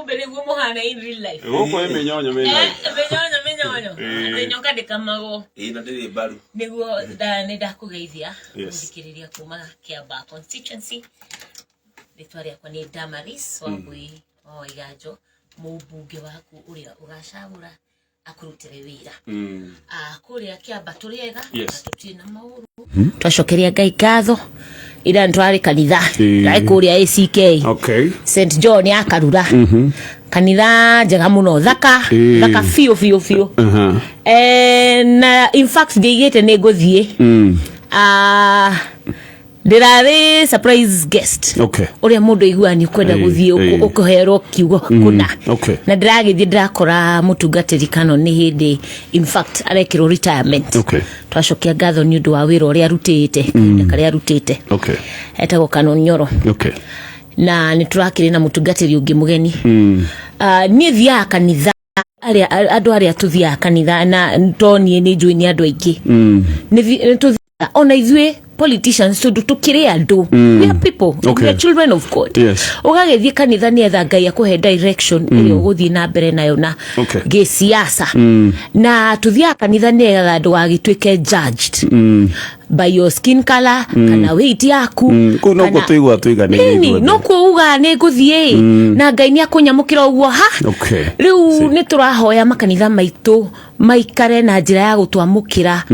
kumbe niguo muhana in real life. Uko emenyonyo menyo. Ndenyoka ndikamago. Na ndiri baru. Niguo nenda kugeithia kuthikiriria kuma Kiambaa constituency. Victoria kwa ni Damaris Waiganjo mubunge waku uria ugacagura akurutire wira. Kuria Kiambaa turiega tutina mauru. Twacokeria Ngai ngatho ira ntwari kanitha rai kuria ACK. Okay. St John ya Karura. Kanitha njega muno thaka fio. Na in fact ndigite ni nguthie. Ndirari surprise guest. Okay. Uria mundu iguani kwenda guthie ukuherwo kiugo kuna. Okay. Na ndiragithie ndirakora mutungatiri kano ni hindi in fact arekirwo retirement. Okay. Twacokia ngatho ni undu wa wira uria arutite kare arutite. Okay. Etagwo Kano Nyoro. Okay. Na niturakire na mutungatiri ungi mugeni. Ni thia kanitha aria andu aria tuthia kanitha na toni ni njui ni andu aingi. Ni tuthia ona ithue politicians tukire andu. We are people. Okay. We are children of God. Yes. Ugagethie kanitha ni etha Ngai akuhe direction iri uguthie na mbere nayo na gisiasa. Na tuthia kanitha ni etha andu agitwike judged by your skin color kana weight yaku kuno gutuigwa tuiganire no kuuga ni nguthie na Ngai ni akunyamukira uguo ha. Okay. Riu ni turahoya makanitha maitu maikare na njira ya gutwamukira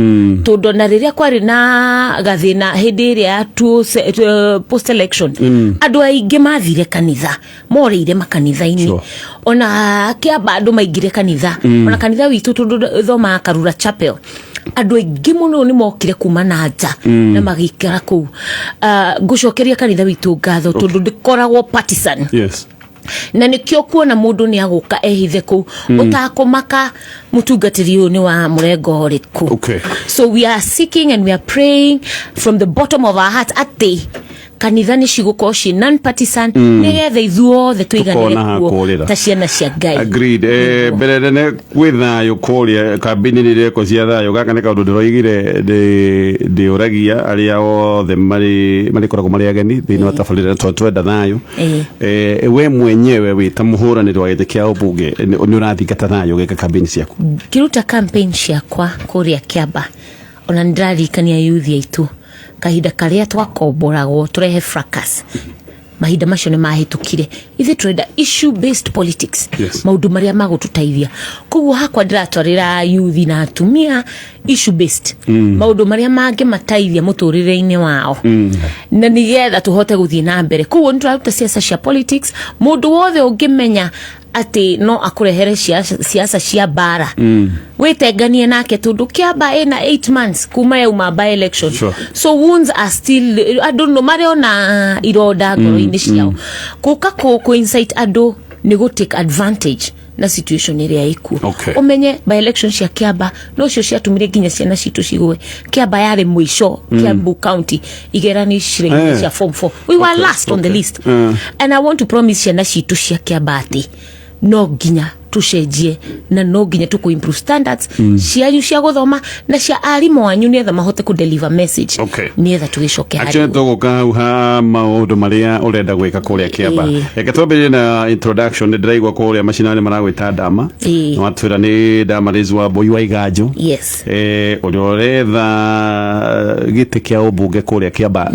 tondu na riria kwari na gathina hindi iria post election andu aingi mathire kanitha moreire makanitha-ini ona Kiambaa andu maingire kanitha ona kanitha witu tondu thoma Karura Chapel andu aingi muno ni mokire kuma na nja na magikara ku ngucokeria kanitha witu ngatho tondu ndikoragwo partisan. Yes. Na nikio kuona mundu ni aguka ehithe ku utakomaka mutungatiri uyu ni wa murengo uriku. Okay. So we are seeking and we are praying from the bottom of our heart ati kanitha ni ciguko ci non partisan nigetha ithuothe tuiganire kuo ta ciana cia Ngai. Agreed. Mbere ne kwitha yukuria kambini ni reko cia thayo gaka ne kaundu ndiroigire de uragia aria othe mari koragwo mari ageni thini wa tabarira twenda thayo. We mwenyewe wita muhuraniri wa gite kia ubunge ni urathingata thayo gika kambini ciaku. Kiruta campaign ciakwa kuria Kiambaa ona ndirarikania youth aitu kahinda karia twakomboragwo turehe fracas mahinda macio ni mahitukire ithi turenda issue based politics. Maundu maria magututaithia koguo hakwa ndiratwarira youth na atumia issue based maundu maria mangi mataithia muturire-ini wao na nigetha tuhote guthie na mbere koguo nituraruta siasa cia politics mundu wothe ungimenya ati no akurehere siasa cia bara wetenganie nake tondu Kiambaa ina 8 months kuma yauma by election. So wounds are still I don't know mariona iroda ngoro-ini ciao kuka ku insight andu ni go take advantage na situation iria iku. Umenye by election cia Kiambaa no cio ciatumire nginya ciana citu cigwe. Kiambaa yari mwisho Kiambu County igerani ciringi cia form 4 we were last on the list and I want to promise ciana citu cia Kiambaa ati no ginya tucenjie na no ginya tuku improve standards cianyu cia guthoma na cia arimu wanyu nietha mahote ku deliver message nietha tugicoke hari. Acha tuguka ha maundu maria urenda gwika kuria Kiambaa. Reke twambire na introduction ndiraigwa kuria macinani maragwita Dama no atwira ni Damaris Waiganjo. Yes. Uretha gite kia ubunge kuria Kiambaa.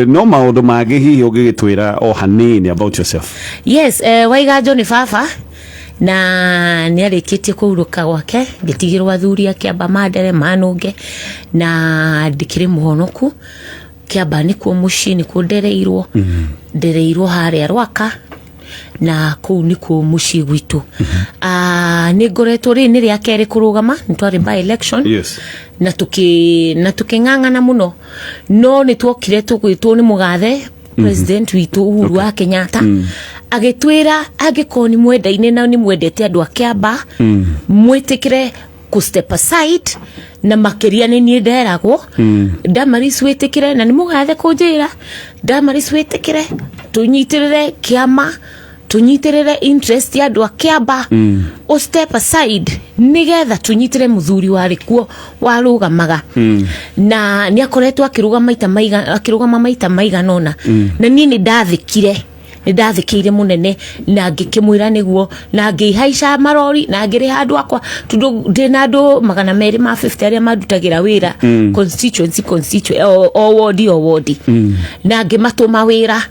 No maundu magi hihi ugigitwira o hanini about yourself. Yes, Waiganjo ni baba na ni arikitie kuruka gwake gitigirwa athuri a Kiambaa mandere manunge na ndikire muhonoku. Kiambaa ni kuo mucii ni kundereirwo ndereirwo haria Rwaka na kuu ni kuo mucii gwitu. Ni ngoretwo ri ni ria keri kurugama ntwari by election. Na tuking'ang'ana muno no ni twokire tugwitwo ni mugathe president witu Uhuru wa Kenyatta agitwira agikoni mwendaine na ni mwendete andu a Kiambaa mwitikire ku step aside na makiria ni nie nderagwo Damaris witikire na ni mugathe kunjira Damaris witikire tunyitirire kiama tunyitirire interest ya andu a Kiambaa o step aside nigetha tunyitire muthuri wari kuo warugamaga na ni akoretwo akirugama maita maigana na ni ndathikire ndathikire munene na ngikimwira niguo na ngihaica marori na ngire handu akwa tundu ndina andu 250 aria mandutagira wira constituency o ward na ngimatuma wira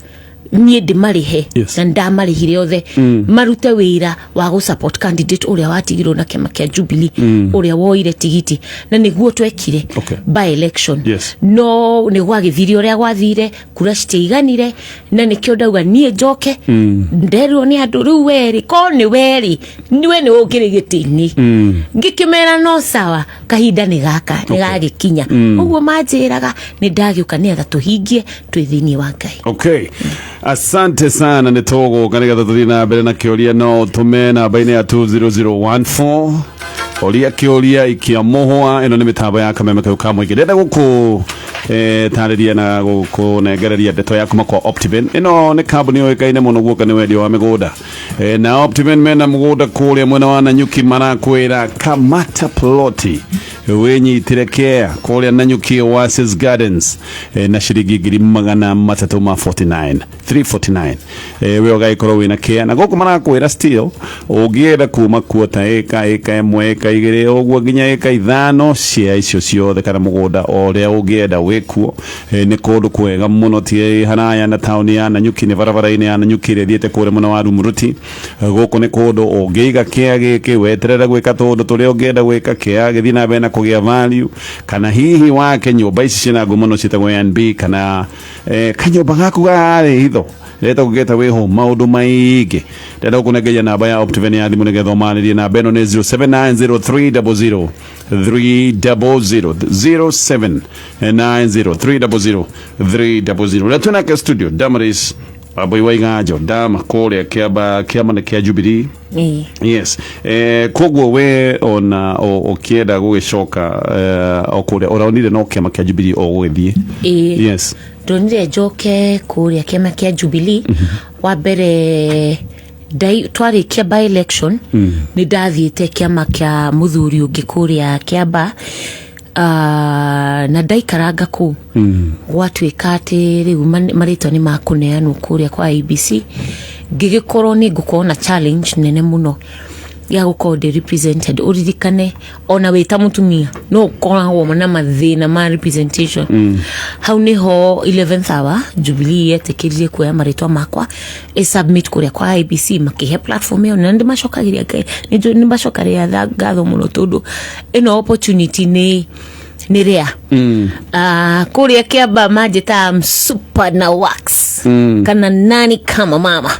nie ndimarihe na ndamarihire othe marute wira wa go support candidate uria watigirwo na kiama kia Jubilee uria woire tigiti na niguo twekire by election no ni gwagithirio uria gwathire kura citiganire na nikio ndauga nie njoke nderwo ni andu riu weri ko ni weri niwe ni ukiri gitini ngikimera no sawa kahinda ni gaka ni gagikinya uguo manjiraga ni ndagiuka ni tuhingie twithini wa Ngai. Asante sana nitogo kanega tuthina mbere na kioria no tumena baina ya 20014 olia kioria ikiamohwa ino ni mitabo ya kameme ka mwigireda guku tariria na guku negereria ndeto yaku makwa Optiven ino ni kambuni yoikaine muno guoka ni wendio wa migunda na Optiven mena mugunda kuria mwena wa Nanyuki marakwira kamata ploti wenyitire kea kuria Nanyuki Oasis Gardens na shiringi 349 we ogaikorwo wina kea na guku marakwira still ugienda kuma kuota eka emwe eka igire ogwo ginya eka 5 cia icio ciothe kana mugunda oria ugienda wekuo ni kundu kwega muno tie hanaya na town ya Nanyuki ni barabara-ini ya Nanyuki rethiete kure muno wa Rumuruti guku ni kundu ungiiga kea giki weterera gwika tundu turia ungienda gwika kea githi na bena kugia value kana hihi wake nyumba ici cina ngumono citagwo NB kana kanyumba gaku gari hitho leta kugeta weho maundu maingi ndenda kunegeja namba ya Optiven ya thimu nigetho manirie namba eno ni 0790300300 0790300300 na tunake studio Damaris Waiganjo Dama kore Kiambaa kiama kia Jubilee yes kogwo we ona okienda gugicoka okure oronire no kiama kia Jubilee ogwithie yes donire joke kore kiama kia Jubilee wa mbere twari Kiambaa election ni ndathiete kiama kia muthuri ungi kuria Kiambaa na ndaikaranga ku gwatuika ati riu maritwa ni makuneanwo kuria kwa IBC gigikorwo ni ngukorwo na challenge nene muno ya gukorwo represented uririkane ona wita mutumia no ukoragwo na mathina ma representation hau niho 11th hour Jubilee yetekirie kuoya maritwa makwa submit kuria kwa IBC makihe platform yo na ndimacokagiria ni mbacokaria ngatho muno tondu ino opportunity ni rea kuria Kiambaa majeta super na wax kana nani kama mama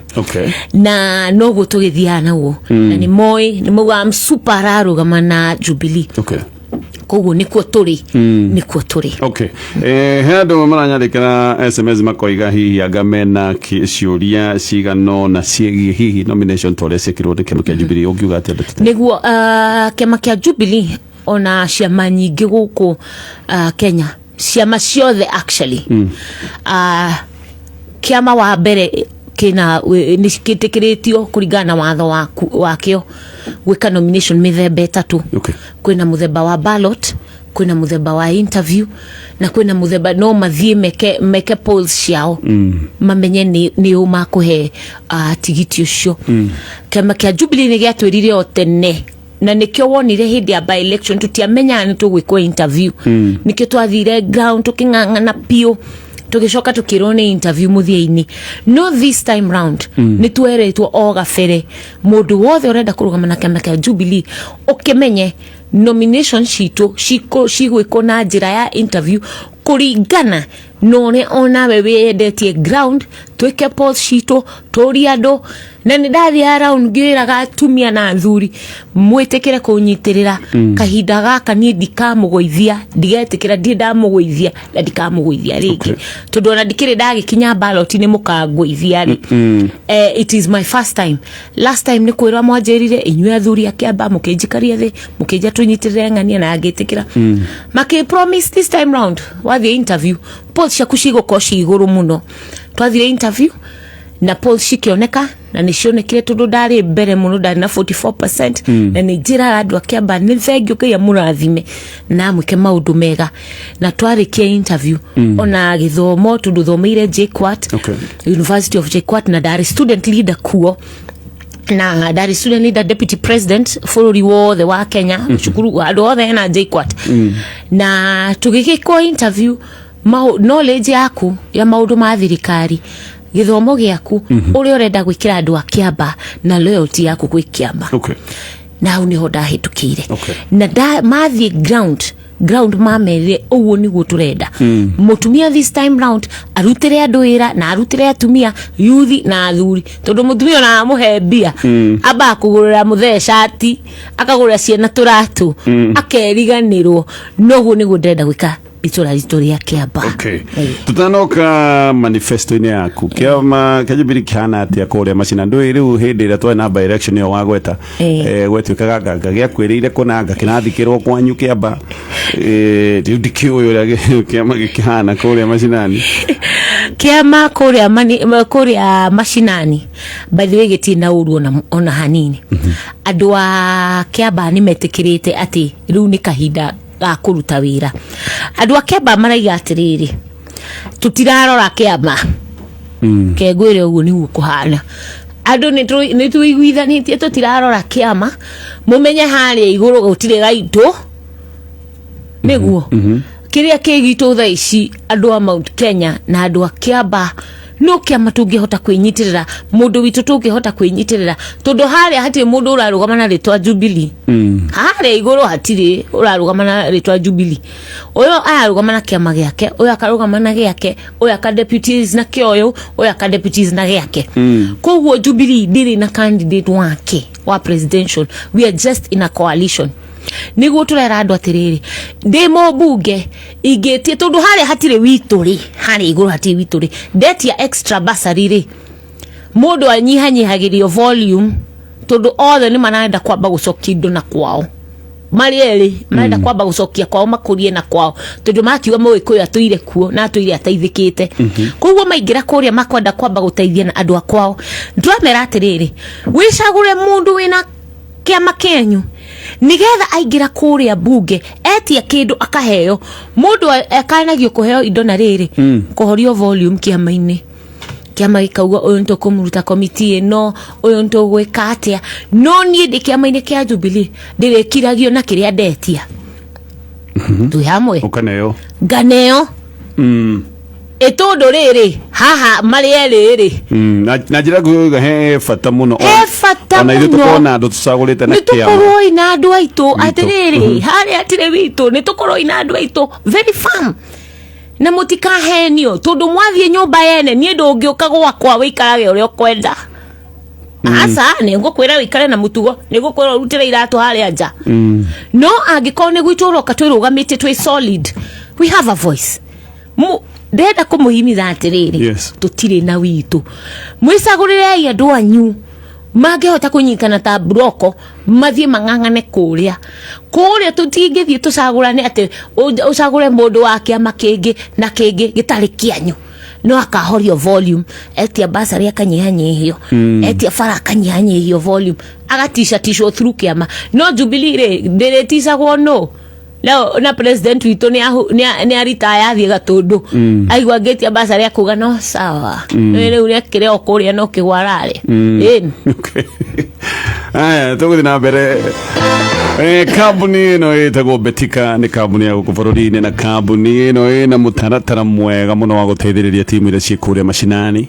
na no gutugithia nawo na ni moi ni muga super rarugama na Jubilee koguo nikuo turi hendo maranyandikira SMS makoiga hihi agamena ciuria cigano na ciegi hihi nomination tore sekirwo kiama kia Jubilee ugiuga ati niguo kiama kia Jubilee ona ciama nyingi guku Kenya ciama ciothe actually kiama wa mbere kina ni kitikiritio kuringana watho wakio gwika nomination mithemba etatu kwina muthemba wa ballot kwina muthemba wa interview na kwina muthemba no mathie meke polls ciao mamenye ni umakuhe tigiti ucio kiama kia Jubilee ni giatwirire otene na nikyo wonire hindi ya by election tutiamenya ni tugwikwa interview nikyo twathire ground tukingangana pio tugicoka tukirone interview muthia-ini no this time round ni tweretwo o gafere mundu wothe urenda kurugama na kiama kia Jubilee ukimenye nomination cigwikwo na njira ya interview kuringana none ona we wendetie ground twike polls citu turia andu na ni ndathi around ngiraga atumia na athuri mwitikire kunyitirira kahinda gaka ni ndikamugoithia ndigetikira ndamugoithia na ndikamugoithia ringi tondu ona ndikire ndagikinya ballot ni mukangoithia ri it is my first time last time ni kwirwa mwanjirire inywe athuri Kiambaa mukinjikaria thi mukinja tunyitirire ngania na agitikira maki promise this time round wathi interview polls ciaku cigoko iguru muno twathire interview na polls cikioneka na nä cionekire tondå ndarä mbere må no ndarä na 44% na nä njä raga andå a Kiambaa nä thengio Ngai amũrathime na mwä ke maå ndå mega na twarä kia interview ona gä thomo tondå thomeire JKUAT University of JKUAT na ndarä student leader kuo na ndarä student leader deputy president bũrũri wothe wa Kenya cukuru andũ othe na JKUAT na tũgĩgĩkwo interview knowledge yaku ya maũndũ ma thirikari githomo giaku uri urenda gwikira andu a Kiambaa na loyalty yaku gwi Kiambaa na u niho ndahitukire na mathi ground mamerire uguo niguo turenda mutumia this time round arutire andu wira na arutire atumia yuthi na athuri tondu mutumia na amuhe mbia aba kugurira muthe shati akagurira ciana turatu akeriganirwo noguo niguo ndenda gwika itura ya Kiambaa. Tutanoka manifesto ine yaku kiama kajibiri kana atia kuria macina ndui riu hindi ira twena by election yo wagweta gwetwika ganga gya kwirire kunanga kinathikirwo kwanyu Kiambaa riu dikio yo kiama gikana kuria macinani kiama kuria macinani by the way gitina uru ona hanini andu a Kiambaa ni metikirite ati riu ni kahinda ga kuruta wira andu a Kiambaa maraiga atiriri tutirarora Kiambaa kegwire uguo niguo kuhana andu ni tuiguithanitie tutirarora Kiambaa mumenye haria iguru gutire gaitu niguo kiria kigitu tha ici andu a Mount Kenya na andu a Kiambaa no Kiama tungihota kwinyitirira mundu witu tungihota kwinyitirira tondu haria hatire mundu urarugama na ritwa Jubilee haria iguru hatire urarugama na ritwa Jubilee uyo ararugama na Kiama giake uyo akarugama na giake uyo aka deputies na kioyo uyo aka deputies na giake koguo Jubilee ndiri na candidate wake wa presidential. We are just in a coalition niguo turera andu atiriri ndimo bunge igetie tondu haria hatire wituri haria iguru hatire wituri detia extra bursary ri mundu anyihanyihagirio volume tondu othe ni manenda kwamba gucokia indo na kwao marieri manenda kwamba gucokia kwao makurie na kwao tondu makiuga Mũgĩkũyũ atuire kuo na atuire ataithikite koguo maingira kuria makwenda kwamba guteithia na andu akwao ndramera atiriri wicagure mundu wina Kiama kenyu nigetha aingira kuria bunge etia kindu akaheo mundu akanagio kuheo indo na riri kuhorio volume Kiama-ini Kiama gikauga uyu nto kumuruta committee no uyu nto gwika atia no nie ndi Kiama-ini kia Jubilee ndirikiragio na kiria ndetia tu hamwe ukaneo ganeo etondo riri haha marieri ri na njira guga he fata muno ona ithu tukona andu tucagurite na Kiama nitukorwo ina andu aitu atiriri hari atire witu nitukorwo ina andu aitu very firm na mutikahenio tondu mwathie nyumba yene nie ndungiuka gwakwa wikarage uria kwenda asa ni ngukwira wikare na mutugo ni ngukwira urutire iratu haria nja no angikoo ni gwituroka twirugamite twi solid we have a voice ndenda kumuhimitha atiriri tutire na witu mwisagurire andu anyu mangehota kunyikana ta broko mathie mang'ang'ane kuria tutingithie tucagurane ati ucagure mundu wa Kiama kingi na kingi gitari kianyu no akahorio volume etia basari akanyihanyihio etia fara akanyihanyihio volume agatisha tisho through Kiama no Jubilee ri ndiretisagwo no leo na president witu ni aritaya athie gatundu aigwa ngetia basari akuga no sawa ni uri akire okuria no kigwarare aya tuguthi na mbere kambuni ino itagwo Betika ni kambuni ya gubururi-ini na kambuni ino ina mutaratara mwega muno wa guteithiriria timu iria cikuria macinani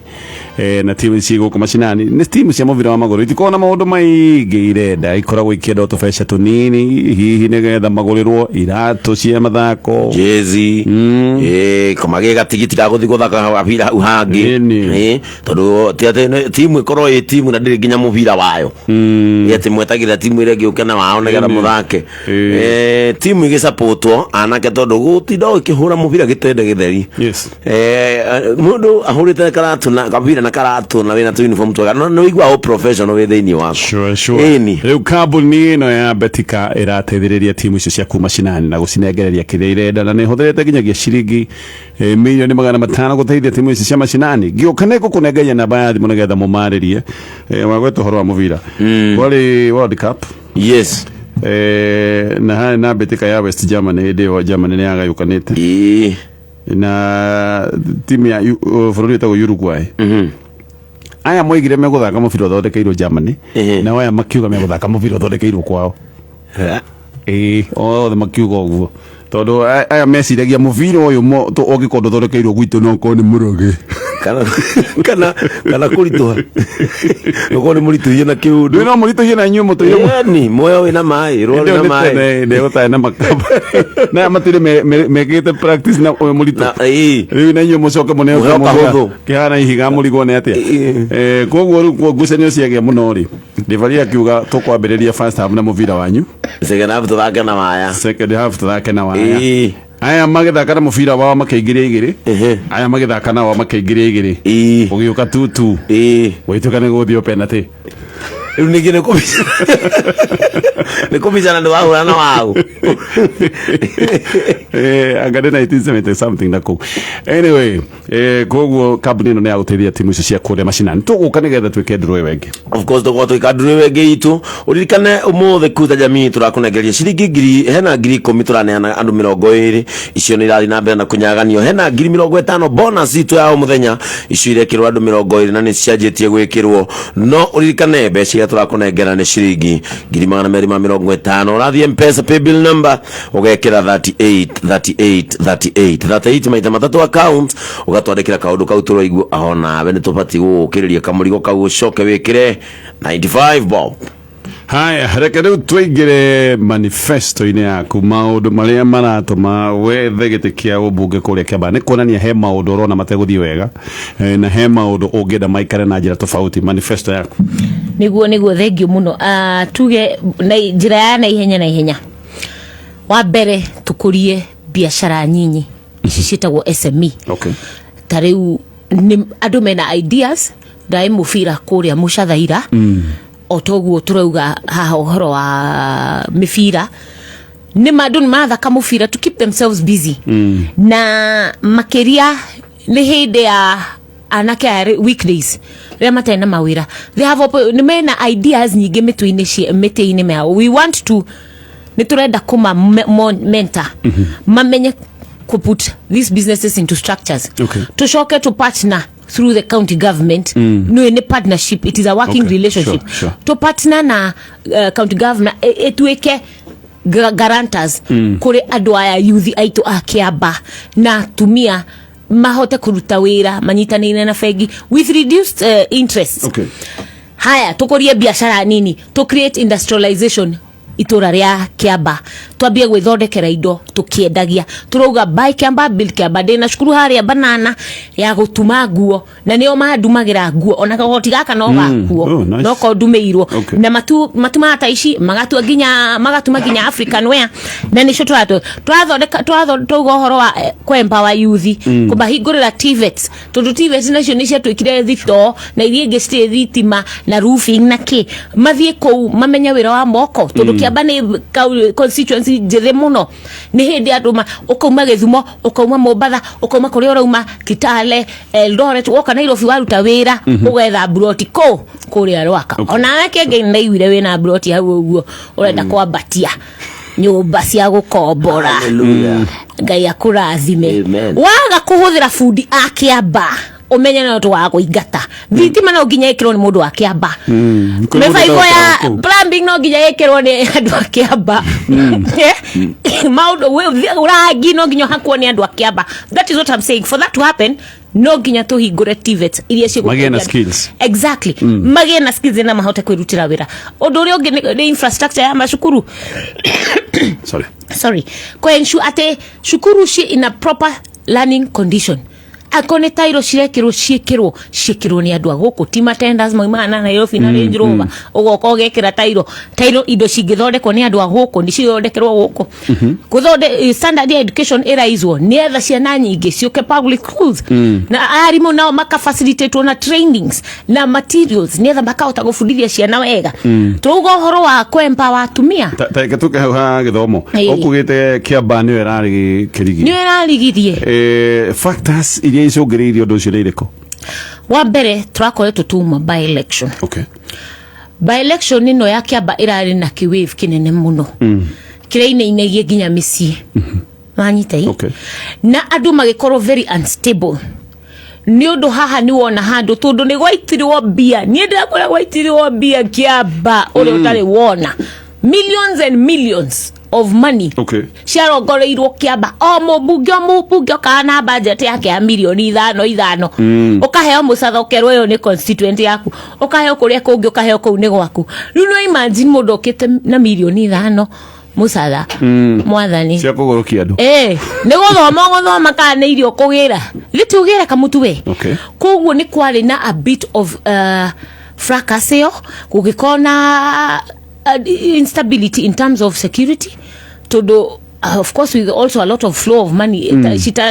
na timu ciguku macinani ni timu cia muvira wa maguru itikona maundu maingi irenda ikoragwo ikienda utubeca tunini hihi nigetha magurirwo iratu cia mathako jezi komage gatigiti ga guthi guthaka mubira hau hangi tondu timu ikorwo timu na ndiri nginya mubira wayo yete mwetagira timu ile giukena wao negera muthake timu igisupportwo anake tondu gutinda ukihura mubira gitende githeri mundu ahurite karatu na kabira na karatu na wina tu uniform tu no igwa o professional within you wako sure riu kambuni ino ya Betika irateithiriria timu icio cia kuma cinani na gucinegereria kiria irenda na nihũthĩrĩte nginyagia ciringi milioni 500 guteithia timu icio cia macinani giukane kukunengeria namba ya thimu nigetha mumaririe wagwetu horo wa muvira wali World Cup na Betika ya West Germany ndio Germany ni agayukanite na timu ya bururi ta Uruguay aya moigire meguthaka mubira thondekeirwo Germany na waya makiuga meguthaka mubira thondekeirwo kwao the makiuga uguo tondu aya meciragia mubira uyu to ogikondo thondekeirwo gwitu no ko ni muroge kana kuritoa no ni muritu yena kiundu no muritu yena nyu mutu yani moyo wina mai role na mai ndio ta makaba na matire megete practice na muritu riu na nyu mucoke muneo ko kihana ihiga murigo ne atia koguo gucenio ciagia muno ri ndivaria kiuga tukwambiriria first half na muvira wanyu second half tuthake na waya aya magithaka na mubira wao makeingiria igiri aya magithaka na wao makeingiria igiri ugiuka tutu waituka ni guthio penalty riu ningine kubizana ndo wahura na wao angade 1970 something na ko anyway koguo kambuni no ne aguteithia timu icio cia kuria macinani tuguka nigetha twike ndurwe wengi of course twika ndurwe wengi itu uririkane umuthe kuta jamii turakunegeria ciringi ngiri hena 10,000 turaneana andu 20 icio ni irathi na mbere na kunyaganio hena 50,000 bonus itu ya muthenya icio irekirwo andu 20 na ni cianjitie gwikirwo no uririkane mbeca turakunengera ni ciringi 250 urathie mpesa pay bill number ugekira 38 maita matatu account ugatwandikira kaundu kau turoigwo aho nawe ni tubati gukiriria kamurigo kau ucoke wikire 95 bob. Haya, reke riu twingire manifesto-ini yaku maundu maria maratuma wethe giti kia ubunge kuria Kiambaa ni kuonania he maundu urona mateguthie wega na he maundu ungienda maikare na njira tofauti manifesto yaku niguo thengio muno tuge na njira ya na ihenya wa mbere tukurie biashara nyinyi ici citagwo SME tariu ni andu mena ideas dai mufira kuria mucathaira otoguo turauga haha uhoro wa mifira ni madun mathaka mufira to keep themselves busy na makeria ni hinde ya anake weekdays ria matena mawira they have ni mena ideas nyingi miti-ini mao we want to ni turenda kuma mentor mamenye ku put these businesses into structures tushoke to partner through the county government no any partnership it is a working relationship sure. To partner na county government etueke guarantors kuri andu aya youth aitu a Kiambaa na tumia mahote kuruta wira manyitanire na fegi with reduced interest haya tukorie biashara nini to create industrialization itura ria Kiambaa twambie gwithondekera indo tukiendagia turouga buy Kiambaa build Kiambaa ndina cukuru haria banana ya gutuma nguo na nio madumagira nguo ona kagoti gaka no gakuo no ko ndumeirwo na matuma hata ici magatuma ginya African wear na nicio twathondeka tuga horo wa empower youth kubahingurira TVETs tondu TVETs nacio nicio twikire thito na irie ingi stay thitima na roofing na ki mathie kou mamenya wira wa moko tondu Kiambaa ni constituency njithe muno ni hindi anduma ukauma Githumo ukauma Mombatha ukauma kuria urauma Kitale Eldoret woka Nairobi waruta wira ugetha broti kuria Rwaka ona wake ngenda iwire wina broti hau uguo urenda kwambatia nyumba cia gukombora Ngai akurathime waga kuhuthira fundi a Kiambaa umenya no twa kuingata thitima no nginya ikirwo ni mundu wa Kiambaa mefaigo ya plumbing no nginya ikirwo ni andu a Kiambaa maudo we urangi no nginya hakwo ni andu a Kiambaa that is what I'm saying for that to happen no nginya tuhingure TVET iria cio magena skills exactly magena skills na mahote kwirutira wira undu uri ungi ni infrastructure ya mashukuru sorry kwa ensure ate shukuru shi in a proper learning condition akone tairo ciekirwo ni andu aguku tima tenders moimana na Nairobi na Range Rover ugoka ugekira tairo indo cingithondekwo ni andu aguku ni cithondekerwo guku kuthonde standard education iraizwo ni etha ciana nyingi ciuke public schools na arimu nao maka facilitate na trainings na materials ni etha makahota gufundithia ciana wega tugo horo wa kwempower atumia ta tuke ha githomo ukugite Kiambaa ni werari kirigi ni werarigirie factors iria icungiriirio ndu cio iriko wa mbere turakoretwo tuma by election. Okay. By election ino ya Kiambaa irari na kiwave kinene muno kireine ginya micii manyitai na andu magikorwo very unstable ni undu haha ni wona handu tondu ni gwaitirwo bia ni ndakora gwaitirwo bia Kiambaa uri utari wona millions and millions of money. Ciarongoreirwo Kiambaa o mubunge kana budget yake ya milioni 5 ukaheo mucatha ukerwo yo ni constituent yaku ukaheo kuria kungi ukaheo kuu ni gwaku riu no imagine mundu ukite na milioni 5 mucatha mwathani cia kugorokia andu ni guthoma kana irio kugira gitugira kamutu we koguo ni kwari na a bit of fracas yo kugikona instability in terms of security to do of course with also a lot of flow of money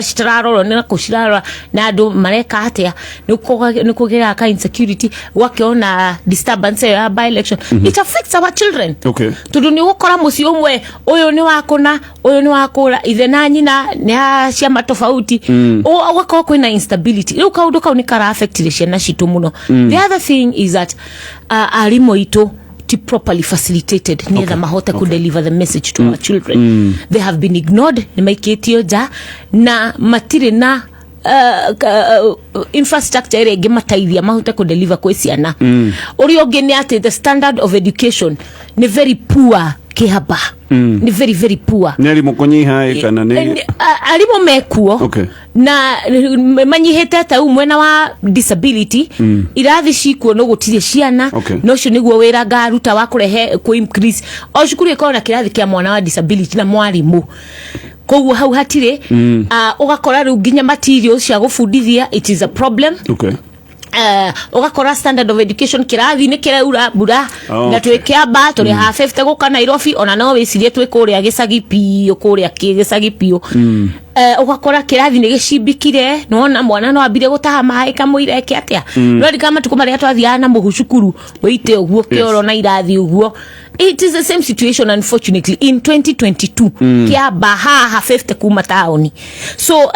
shitararo na kushirara na andu mareka atia ni kugira ka insecurity wakiona disturbance ya by election it affects our children to ni gukora muci umwe uyu ni wakuna uyu ni wakura ithe na nyina ni cia matofauti wakora kwina instability riu kaundu kau ni kara affect ciana citu muno the other thing is that arimo itu to properly facilitated near the mahota could deliver the message to our children. They have been ignored ni maiketio ja na matire na infrastructure ere gemataithia mahota could deliver kwa ciana uri ogeni ate the standard of education ni very poor Kiambaa ni very very poor ni ari mukonyiha kana ni arimo mekuo na manyihete ta umwena wa disability irathi cikuo no gutirie ciana no cio niguo wira ngaruta wa kurehe ku increase o cukuru ikona kirathi kia mwana wa disability na mwarimu koguo hau hatire ugakora riu ginya materials cia gufundithia it is a problem ugakora standard of education kirathi ni kiraura bura na twi Kiambaa turi ha 50 guka Nairobi ona no wicirie twi kuria gicagi pio kuria gicagi pio ugakora kirathi ni gicimbikire nona mwana no ambire gutaha mai kamuire ke atia no ndikama tukumaria twathia na muhucukuru weite uguo kioro na irathi uguo. It is the same situation unfortunately in 2022 Kiambaa ha 50 kuma taoni so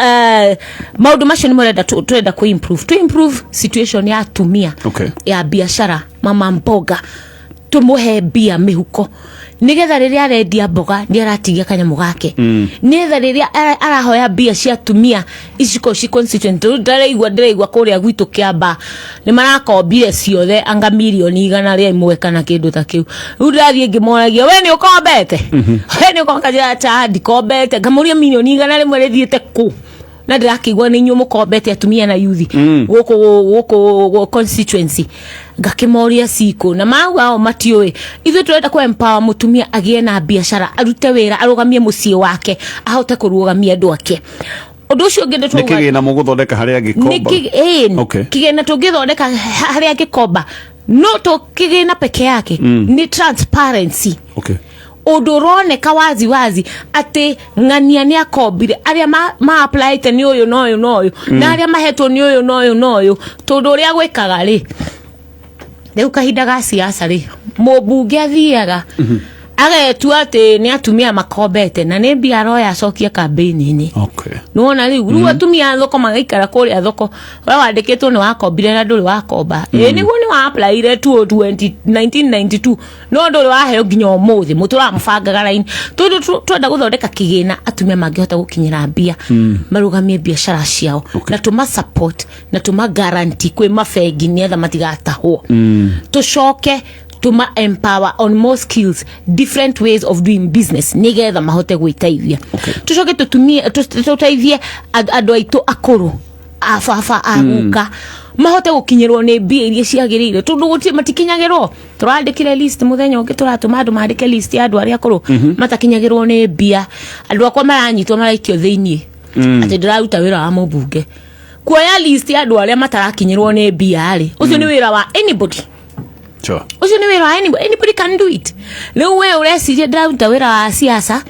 maudu macio ni murenda turenda ku improve situation ya atumia ya biashara mama mboga tumuhe bia mihuko nigetha riria arendia mboga ni aratigia kanyamu gake nigetha riria arahoya bia cia atumia iciko ci constituent ndareigwa kuria gwitu Kiambaa ni marakombire ciothe anga milioni 100 ria imwe kana kindu ta kiu urathie ngimoragia we ni ukombete we ni ukongaja cha ndikombete ngamuria milioni 100 rimwe rithiete ku na ndirakigwa ni nyu mukombete atumia na yuthi guko constituency ngakimoria siko na maugao matioi ithu turenda ku empower mutumia agie na biashara arute wira arugamie mucie wake ahote kurugamia andu ake undu ucio ngende tu nikigina muguthondeka haria gikomba kigena tungithondeka haria gikomba no to kigina peke yake ni transparency uduroneka wazi ati ngania ni akombire aria ma apply te ni uyu no uyu na aria mahetwo ni uyu no uyu tondu uria gwikaga ri riu kahinda ga siasa ri mubunge athiaga agetua ati ni atumia makombete na ni mbia roya acokia campaign-ini nuona riu atumia thoko magaikara kuria thoko we wandikitwo ni wakombire na nduri wakomba niguo ni wa apply re 1992 no nduri waheo nginya umuthi mutura mfangaga line twenda guthondeka kigina atumia mangihota gukinyira mbia marugamie biashara ciao na tuma support na tuma guarantee kwi mafengi ni etha matigatahwo tucoke tuma empower on more skills, different ways of doing business nigetha mahote gwitaithia tucoke tutumie tutaithie andu aitu akuru afafa aguka mahote gukinyirwo ni mbia iria ciagirire tondu guti matikinyagirwo turandikire list muthenya ungi turatuma andu mandike list ya andu aria akuru matakinyagirwo ni mbia andu akwa maranyitwo maraikio thiini ati ndiraruta wira wa mubunge kuoya list ya andu aria matarakinyirwo ni mbia ri ucio ni wira wa anybody. Sure. Ucio ni wira wa anybody can do it. Riu we ureciria ndiraruta wira wa siasa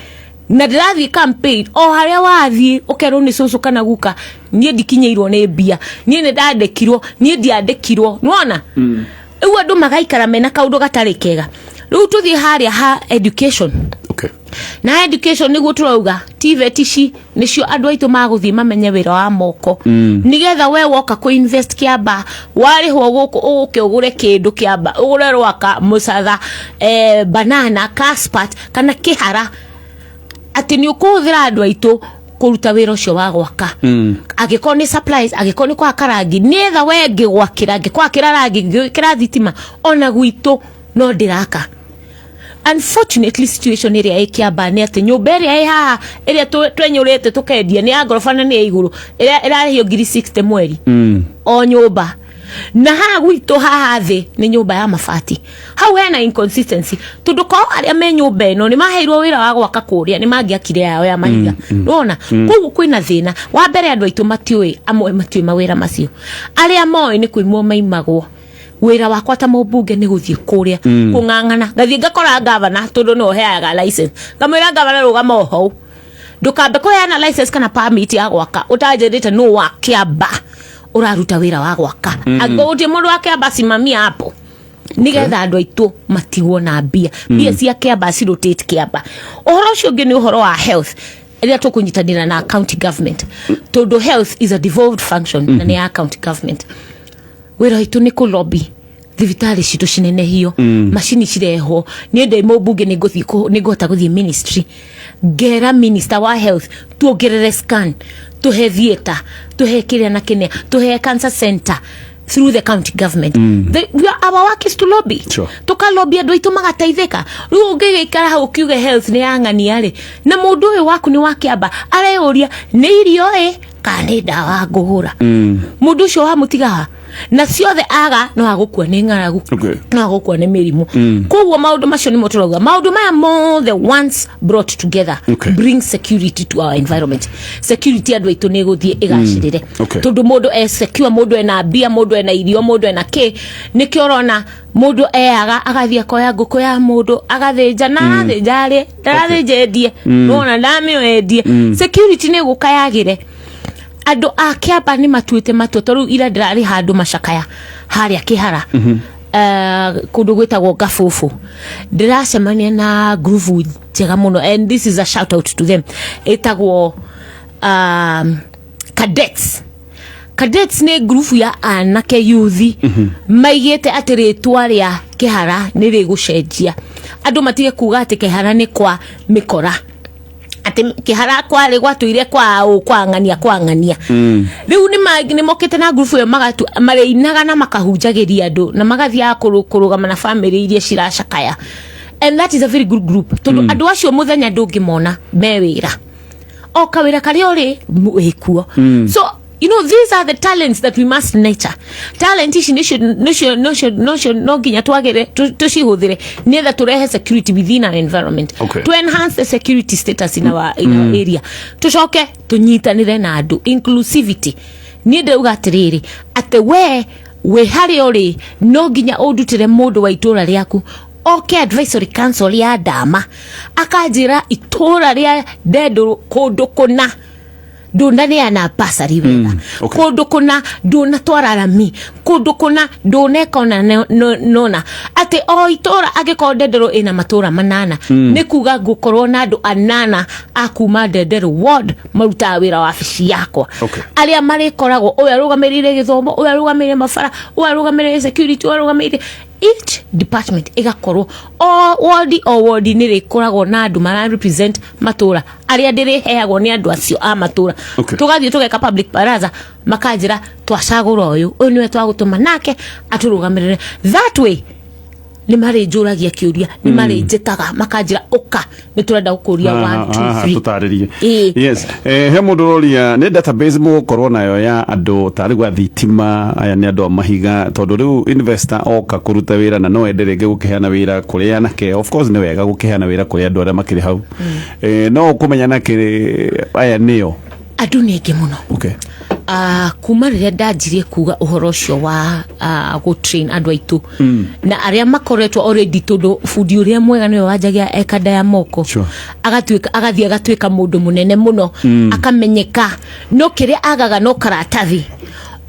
na ndirathi campaign o haria wathi ukerwo ni cucu kana guka nie ndikinyirwo ni mbia nie ni ndandikirwo nie ndiandikirwo nuona eu andu magaikara mena kaundu gatari kega. Riu tuthi haria ha education. Okay. Na education niguo turauga TVET ici nicio andu aitu maguthie mamenye wira wa moko nigetha we woka ku invest Kiambaa warihwo guku uke ugure kindu Kiambaa ugure rwaka musatha banana caspat kana kihara ati ni ukuthira andu aitu kuruta wira ucio wa gwaka agiko ni supplies agiko ni kwa karangi nietha we ngigwakira ngikwakira rangi ngikira thitima ona gwitu no ndiraka. Unfortunately situation area ya Kiambaa ni ati nyumba area haha area twenyurite tukendia ni agorofa na ni iguru irarihio 60 mweri o nyumba na haha gwitu haha thi ni nyumba ya mabati. Hau hena inconsistency tundu ko aria me nyumba ino ni maheirwo wira wa gwaka kuria ni mangiakire yao ya mahiga unaona koguo kwina thina wa mbere andu aitu matiui amwe matiui mawira macio aria moi ni kwimwo maimagwo wira wakwa ta mubunge ni guthie kuria kungangana gathie ngakora governor tondu no heaga license ngamwira governor rugama ho ndukambe kuheana license kana permit ya gwaka utanjirite no wa Kiambaa uraruta wira wa gwaka agotie mundu wa Kiambaa simamia hapo nigetha andu aitu matigwo na mbia cia Kiambaa ci rotate Kiambaa. Uhoro ucio ungi ni uhoro wa health iria tukunyitanira na county government tondu health is a devolved function na ni ya county government. Wira itu ni ku lobby thibitari citu cinene hiyo machine cireho ni ndai mubunge ni guthii ni ngota guthii ministry ngera minister wa health tuongerere scan tuhe theater tuhe kiria na kine tuhe cancer center through the county government. Our work is to lobby. Sure. Tuka lobby andu aitu magataithika. Riu ngigikara hau kiuge health ni yang'ania ri na mundu uyu waku ni wa Kiambaa areuria ni irio kana dawa ngugura mundu ucio wa mutigaha na ciothe aga no agukua ni ngaragu no agukua ni mirimu koguo maundu macio ni moturauga maundu maya more the ones brought together bring security to our environment. Security andu aitu ni guthie igacirire tondu mundu secure mundu ena bia mundu ena irio mundu ena ki nikio rona mundu aga agathia koya nguku ya mundu agathinja na thinjari ndarathinjendie nona ndamioendie security ni gukayagire andu a Kiambaa ni matuite matotoru ira ndirari handu macakaya haria kihara kundu gwitagwo gafufu ndiracemania na groove njega muno and this is a shout out to them etagwo cadets ni groove ya anake youth maigite atiritwa ria kihara ni rigucenjia andu matige kuga ati kihara ni kwa mikora ati kihara kwari gwatuire kwa ngania riu ni mokete na group yo magatu mareinaga na makahunjagiria andu na magathia kurugama na family iria ciracakaya and that is a very good group tondu andu acio muthenya ndungimona mewira o kawira kari ori wikuo so you know these are the talents that we must nurture. Talent ici no ginya twagere tucihuthire nietha turehe security within our environment to enhance the security status in our area tucoke tunyitanire na andu inclusivity ni ndauga atiriri ate we hari ori no ginya udutire mundu wa itura riaku advisory council ya Dama akajira itura ria dedo kundu kuna ndona ni ana pasari wega kundu kuna ndona twararami kundu kuna ndona kona nona ate o itora agiko ndendero ina matura manana ni kuga gukorwo na andu anana akuma ndendero ward maruta wira wa afici yakwa aria marikoragwo uyu arugamirire githomo uyu arugamirire mafara uyu arugamirire security uyu arugamirire each department igakorwo o ward ni rikoragwo na andu mara represent matura aria ndiriheagwo ni andu acio a matura tugathie tugeka public baraza makajira twacagura uyu niwe twagutuma nake aturugamirire that way ni mari njuragia kiuria ni mari njetaga makajira uka ni turenda gukuria 1 2 3 tutaririe yes he mundu roria ni database mu corona yo ya andu tari gwa thitima aya ni andu mahiga tondu riu investor oka kuruta wira na no enderege gukiheana wira kuria nake of course ni wega gukiheana wira kuria andu aria makiri hau no kumenya nake aya niyo andu ni ngi muno kuma rĩrĩa ndanjirie kuga ũhoro ũcio wa go train andũ aitũ na arĩa makoretwo already tondũ budi ũrĩa mwega nĩwe wanjagia ekanda ya moko agathiĩ mũndũ mũnene mũno akamenyeka no kĩrĩa agaga no karatathi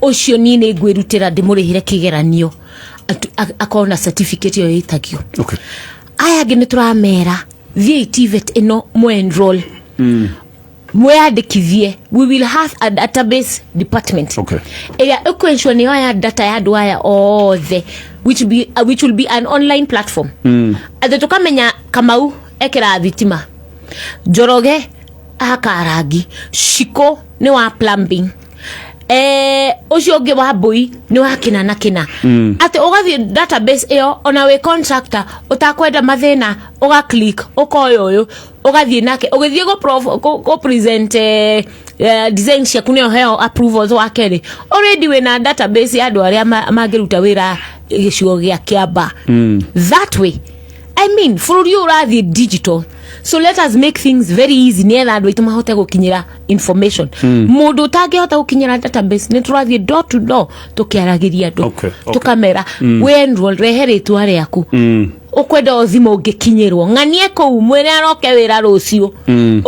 ũcio niĩ nĩ ngwĩrutĩra ndĩmũrĩhĩre kĩgeranio akona certificate yo ĩtagio aya angĩ nĩ tũramera TVET ĩno mwe-enroll mwandikithie. We will have a database department area equation ni ya data ya andũ aya othe which will be an online platform athe tukamenya Kamau ekera thitima, Njoroge akarangi, Shiko ni wa plumbing, ucio ungi wa Mbui ni wa kina na kina ate ugathie database iyo ona we contractor utakwenda mathina uga click ukoyo uyu ugathie nake ugithie go present design cia kunio heo approvals wa kere already we na database ya andu aria mangiruta wira gicigo gia Kiambaa. That way I mean for you urathie digital, so let us make things very easy nietha andu aitu mahote gukinyira information. Mundu utangihota gukinyira database ni turathie door to door tukiaragiria andu tukamera we enroll reheritwa riaku ukwenda othimo ngikinyirwo ng'anie ko mwere aroke wira rucio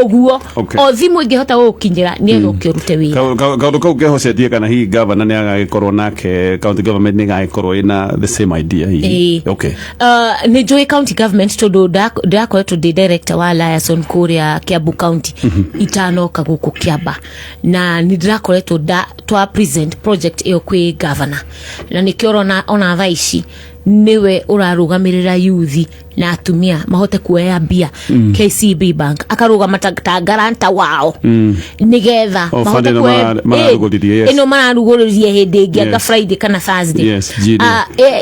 uguo othimo ingihota gukinyira ni eroke urute wira kaundu kau kehocetie kana hi governor ni agagikorwo nake county government ni agagikorwo ina the same idea hi ni joy county government todo ndakoretwo ndi director wa Liaison Kuria Kiambu County itanoka guku Kiambaa na ni ndakoretwo twa present project iyo kwi governor na nikiorona ona thaici niwe urarugamirira yuthi na atumia mahote kuoya mbia KCB Bank akarugama ta garanta wao nigetha mahote kuoya ino mararuguririe hindi ingi anga Friday kana Thursday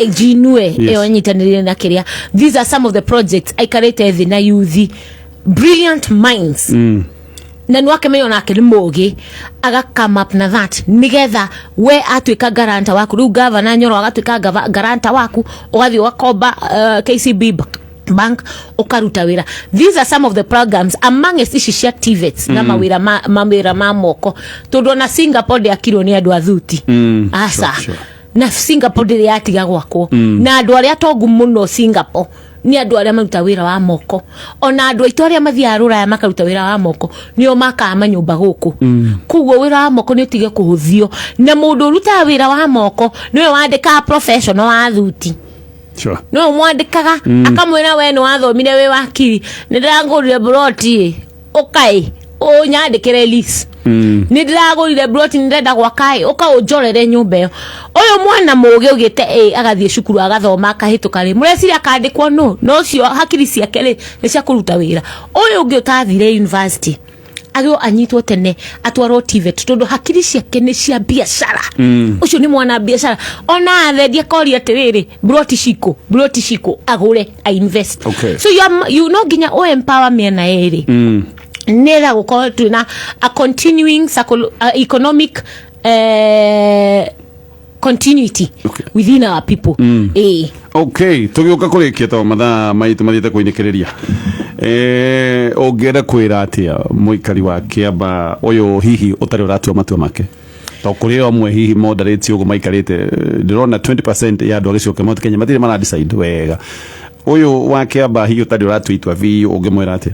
jinue iyo nyitanire na kiria. These are some of the projects I karete the na yuthi brilliant minds na nwake meyo nake limogi aga come up na that nigetha we atwika garanta waku ru governor Nyoro agatwika garanta waku ugathi wakomba KCB Bank ukaruta wira. These are some of the programs among cia TVETs na mawira ma moko tondu na Singapore ya kiro ni andu athuti asa na Singapore ndi yatiga gwakwo na andu aria tongu muno Singapore ni andu aria maruta wira wa moko ona andu aitu aria mathia Ruraya makaruta wira wa moko nio makama nyumba guku kuguo wira wa moko ni utige kuhuthio na mundu ruta wira wa moko niwe wandika professional wa thuti no mwandikaga akamwira we no wathomire we wakiri ndirangurire broti ukai o nyandikire list ndiragurire broti ndenda gwakai ukaunjorere nyumba yo uyu mwana mugi ugite agathie cukuru agathoma akahituka ri mureciri akandikwo no cio hakiri ciake ri ni cia kuruta wira. Uyu ungi utathire university agio anyitwo tene atwarwo TVET tondu hakiri ciake ni cia biashara ucio ni mwana biashara ona athendia kori atiriri broti shiko agure I invest so you know ginya o empower me na eri nera gukorwo tuna a continuing economic continuity within our people. Tugiuka kurikia to mathaa maitu mathiete kuinikiriria ongera kwira atia muikari wa Kiambaa uyu hihi utari uratua matua make to kuri amwe hihi moderate ugo maikarite ndirona 20% ya andu agicioke Mount Kenya matire mara decide wega uyu wa Kiambaa hihi utari uratua itwa vi ungimwira atia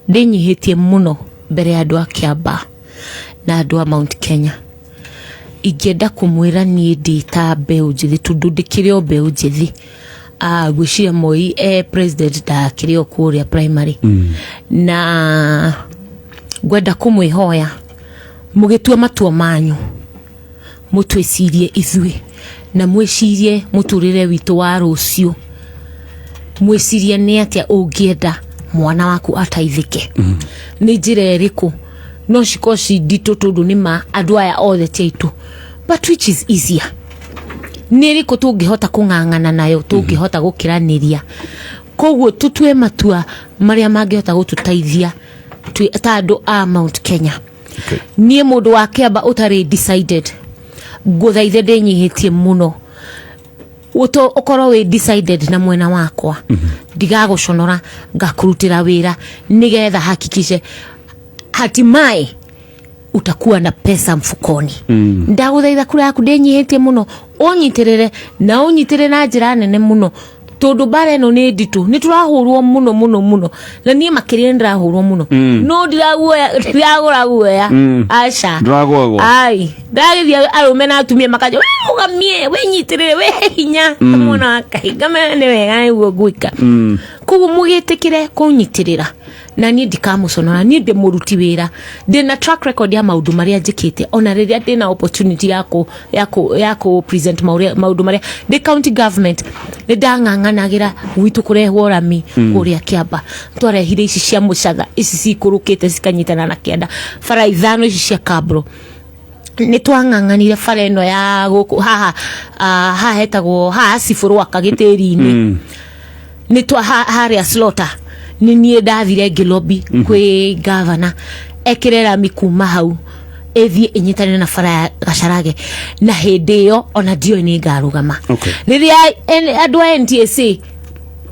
ndinyihitie muno mbere ya andu a Kiambaa na andu a Mount Kenya igenda kumwira nie ndita mbeu njithi tondu ndikire mbeu njithi gwiciria Moi president da kirio kuria primary na gwenda kumwihoya mugitua matua manyu mutwicirie ithui na mwicirie muturire witu wa rucio mwicirie ni atia ungienda mwana waku ataithike ni njira iriku no shikoshi dito tondu nima andu aya othe tiaitu but which is easier niriko tungihota kung'ang'ana nayo tungihota gukiraniria koguo tutue matua maria mangihota gututaithia ta andu a Mount Kenya. Nie mundu wa Kiambaa utari decided guthaithe ndinyihitie muno ukorwo we decided na mwena wakwa ndigaguconora ngakurutira wira nigetha hakikishe hatimaye utakuwa na pesa mfukoni. Ndaguthaitha kura yaku ndenyihitie muno, unyitirire na unyitirire na njira nene muno, tondu bare no ni nditu, ni turahurwo muno na nie makiria ndirahurwo muno. No ndiragura guoya aca ndiragwa ai ndagithia arume na atumia makaja we ugamie we nyitirire we hinya mwana kaigame ne wega niguo gwika kugu mugitikire kunyitirira na nie ndikamuconora, nie ndi muruti wira, ndina track record ya maundu maria njikite, ona riria ndina opportunity yako present maundu maria ndi county government ni ndang'ang'anagira gwitu kurehwo rami kuria Kiambaa, twarehire ici cia mucatha ici cikurukite cikanyitana na kianda, bara ithano ici cia kabro ni twang'ang'anire bara ino ya guku haha hetagwo haha ciburu akagitiri-ini ni twa haria slaughter ni nie ndathire ngilobi kwi governor ekirera mikuma hau ethie inyitane na bara ya Gacarage, na hindi yo ona dio ni ngarugama riria andu a NTSA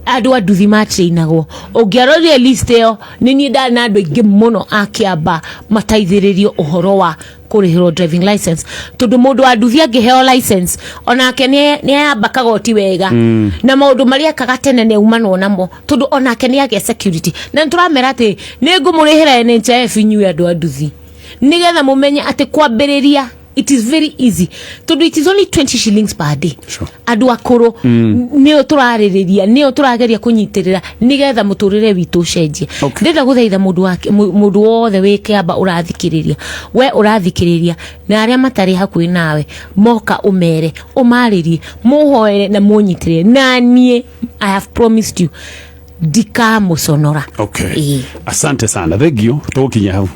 andu nduthi matrainagwo, ungiaroria list yo ni nie ndana andu aingi muno a Kiambaa mataithiririo uhoro wa kurihirwo driving license, tondu mundu wa nduthi angiheo license onake ni amba kagoti wega na maundu maria kagatene ne umano namo, tondu onake ni age security, na turamera ati ni ngumurihira NHIF inyu andu a nduthi nigetha mumenye ati kwambiriria it is very easy, tondu it is only 20 shillings per day. Andu akuru nio turaririria, nio turageria kunyitirira nigetha muturire witu cenjie. Ndenda guthaitha mundu wothe wi Kiambaa urathikiriria, we urathikiriria na aria matari hakuhi nawe moka umere umaririe muhoere na munyitirire, na nie I have promised you ndikamuconora. Asante sana, thank you, tukinya hau.